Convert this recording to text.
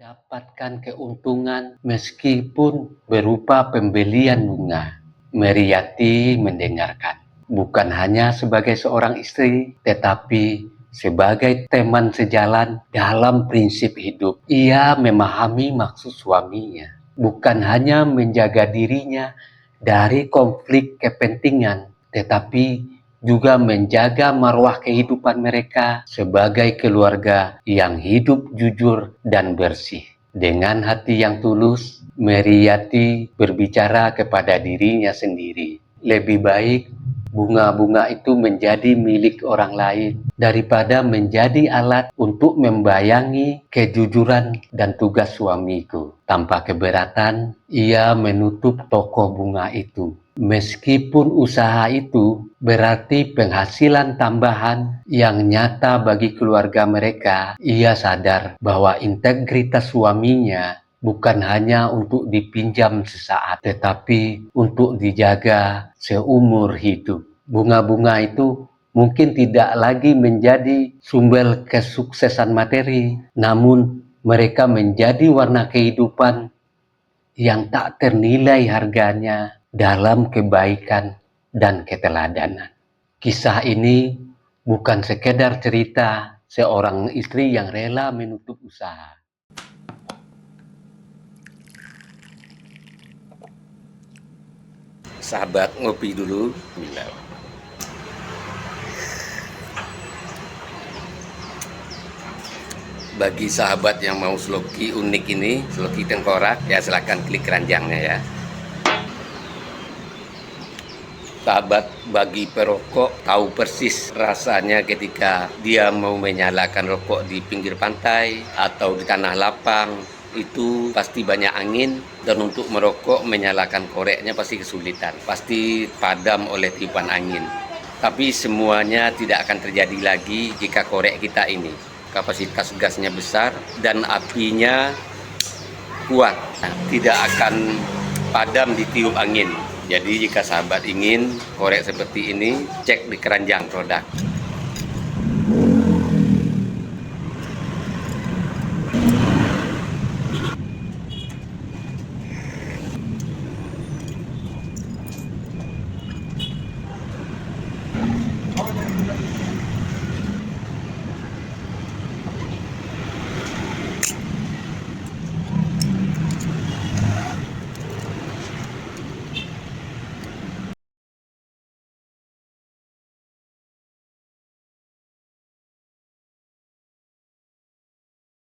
Dapatkan keuntungan meskipun berupa pembelian bunga. Meriyati mendengarkan, bukan hanya sebagai seorang istri, tetapi sebagai teman sejalan dalam prinsip hidup. Ia memahami maksud suaminya, bukan hanya menjaga dirinya dari konflik kepentingan, tetapi juga menjaga marwah kehidupan mereka sebagai keluarga yang hidup jujur dan bersih. Dengan hati yang tulus, Meriyati berbicara kepada dirinya sendiri. Lebih baik bunga-bunga itu menjadi milik orang lain daripada menjadi alat untuk membayangi kejujuran dan tugas suamiku. Tanpa keberatan, ia menutup toko bunga itu. Meskipun usaha itu berarti penghasilan tambahan yang nyata bagi keluarga mereka, ia sadar bahwa integritas suaminya bukan hanya untuk dipinjam sesaat, tetapi untuk dijaga seumur hidup. Bunga-bunga itu mungkin tidak lagi menjadi sumber kesuksesan materi, namun mereka menjadi warna kehidupan yang tak ternilai harganya dalam kebaikan dan keteladanan. Kisah ini bukan sekedar cerita seorang istri yang rela menutup usaha. Sahabat, ngopi dulu. Bagi sahabat yang mau sloki unik ini, sloki tengkorak, ya silahkan klik keranjangnya ya. Sahabat, bagi perokok tahu persis rasanya ketika dia mau menyalakan rokok di pinggir pantai atau di tanah lapang. Itu pasti banyak angin, dan untuk merokok menyalakan koreknya pasti kesulitan, pasti padam oleh tiupan angin. Tapi semuanya tidak akan terjadi lagi jika korek kita ini kapasitas gasnya besar dan apinya kuat, tidak akan padam ditiup angin. Jadi jika sahabat ingin korek seperti ini, cek di keranjang produk.